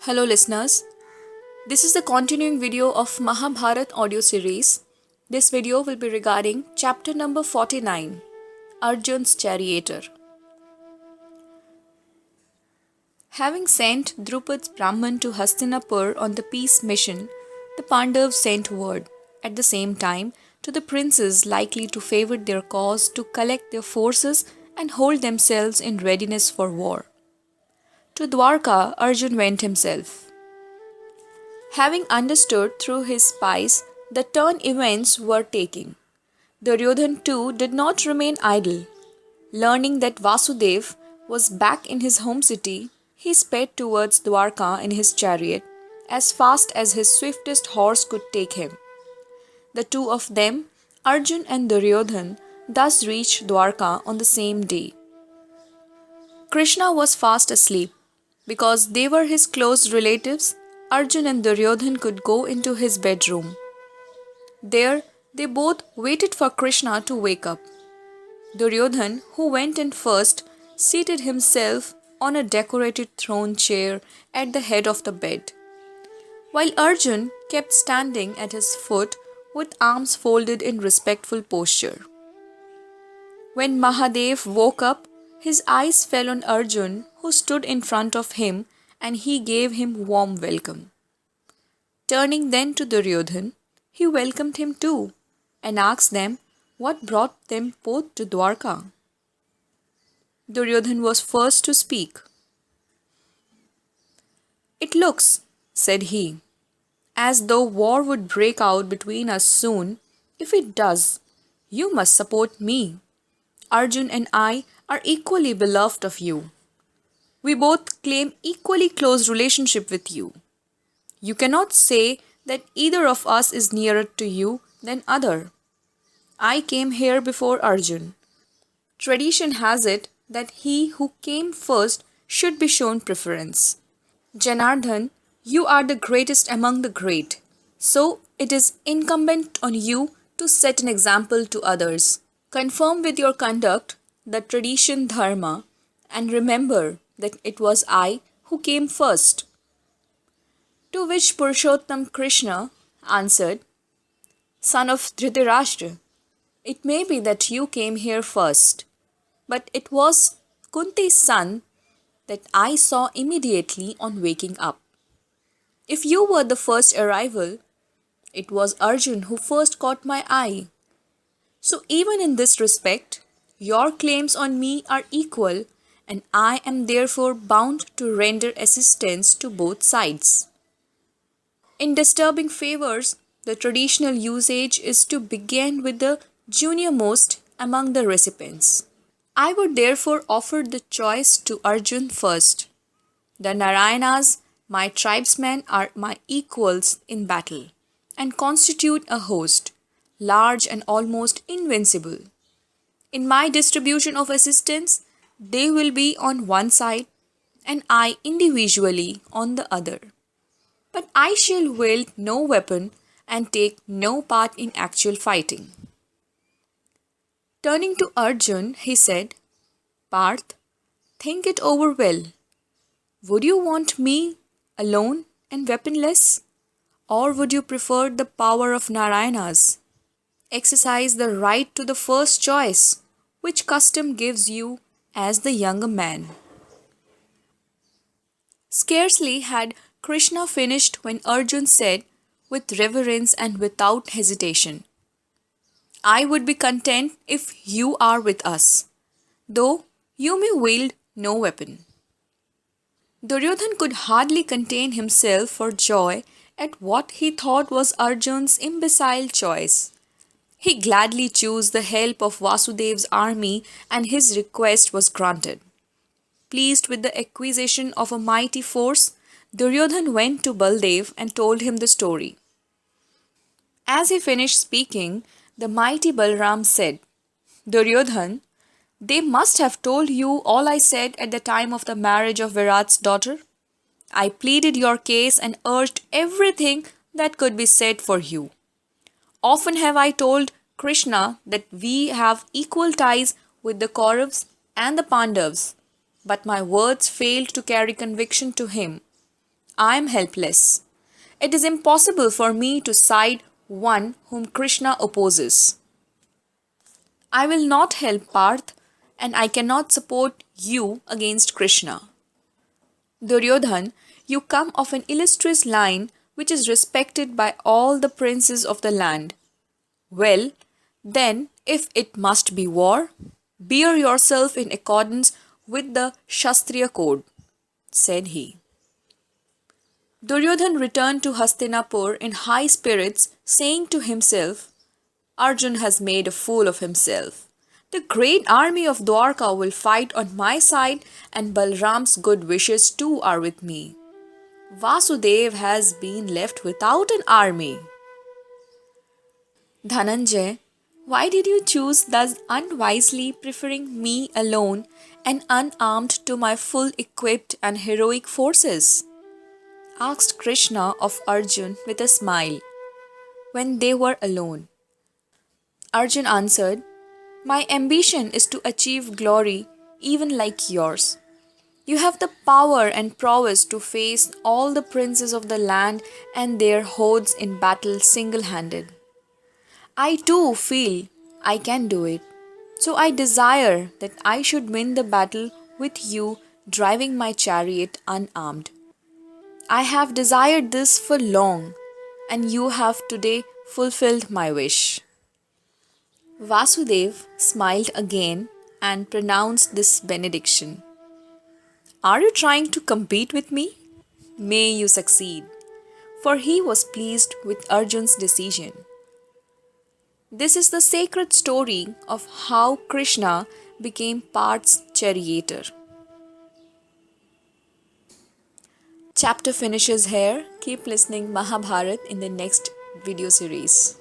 Hello listeners, this is the continuing video of Mahabharat audio series. This video will be regarding chapter number 49, Arjun's Charioteer. Having sent Drupad's Brahman to Hastinapur on the peace mission, the Pandavas sent word, at the same time, to the princes likely to favour their cause to collect their forces and hold themselves in readiness for war. To Dwarka, Arjun went himself. Having understood through his spies the turn events were taking, Duryodhan too did not remain idle. Learning that Vasudev was back in his home city, he sped towards Dwarka in his chariot as fast as his swiftest horse could take him. The two of them, Arjun and Duryodhan, thus reached Dwarka on the same day. Krishna was fast asleep. Because they were his close relatives, Arjun and Duryodhan could go into his bedroom. There, they both waited for Krishna to wake up. Duryodhan, who went in first, seated himself on a decorated throne chair at the head of the bed, while Arjun kept standing at his foot with arms folded in respectful posture. When Mahadev woke up, his eyes fell on Arjun, who stood in front of him, and he gave him warm welcome. Turning then to Duryodhan, he welcomed him too, and asked them what brought them both to Dwarka. Duryodhan was first to speak. "It looks," said he, "as though war would break out between us soon. If it does, you must support me. Arjun and I are equally beloved of you. We both claim equally close relationship with you. You cannot say that either of us is nearer to you than other. I came here before Arjun. Tradition has it that he who came first should be shown preference. Janardhan, you are the greatest among the great, so it is incumbent on you to set an example to others. Confirm with your conduct the tradition dharma, and remember that it was I who came first." To which Purushottam Krishna answered, "Son of Dhritarashtra, it may be that you came here first, but it was Kunti's son that I saw immediately on waking up. If you were the first arrival, it was Arjun who first caught my eye. So even in this respect, your claims on me are equal, and I am therefore bound to render assistance to both sides. In disturbing favors, the traditional usage is to begin with the juniormost among the recipients. I would therefore offer the choice to Arjun first. The Narayanas, my tribesmen, are my equals in battle, and constitute a host, large and almost invincible. In my distribution of assistance, they will be on one side, and I individually on the other. But I shall wield no weapon and take no part in actual fighting." Turning to Arjun, he said, "Parth, think it over well. Would you want me alone and weaponless, or would you prefer the power of Narayanas? Exercise the right to the first choice, which custom gives you as the younger man." Scarcely had Krishna finished when Arjun said, with reverence and without hesitation, "I would be content if you are with us, though you may wield no weapon." Duryodhan could hardly contain himself for joy at what he thought was Arjun's imbecile choice. He gladly chose the help of Vasudev's army, and his request was granted. Pleased with the acquisition of a mighty force, Duryodhan went to Baldev and told him the story. As he finished speaking, the mighty Balram said, "Duryodhan, they must have told you all I said at the time of the marriage of Virat's daughter. I pleaded your case and urged everything that could be said for you. Often have I told Krishna that we have equal ties with the Kauravas and the Pandavas, but my words failed to carry conviction to him. I am helpless. It is impossible for me to side one whom Krishna opposes. I will not help Parth, and I cannot support you against Krishna. Duryodhan, you come of an illustrious line which is respected by all the princes of the land. Well, then, if it must be war, bear yourself in accordance with the Shastriya code, said he. Duryodhan returned to Hastinapur in high spirits, saying to himself, Arjun has made a fool of himself. The great army of Dwarka will fight on my side, and Balram's good wishes too are with me. Vasudev has been left without an army. Dhananjay, why did you choose thus unwisely, preferring me alone and unarmed to my full equipped and heroic forces? Asked Krishna of Arjun with a smile, when they were alone. Arjun answered, My ambition is to achieve glory even like yours. You have the power and prowess to face all the princes of the land and their hordes in battle single handed. I too feel I can do it. So I desire that I should win the battle with you driving my chariot unarmed. I have desired this for long, and you have today fulfilled my wish. Vasudev smiled again and pronounced this benediction. Are you trying to compete with me? May you succeed. For he was pleased with Arjun's decision. This is the sacred story of how Krishna became Parth's charioteer. Chapter finishes here. Keep listening Mahabharat in the next video series.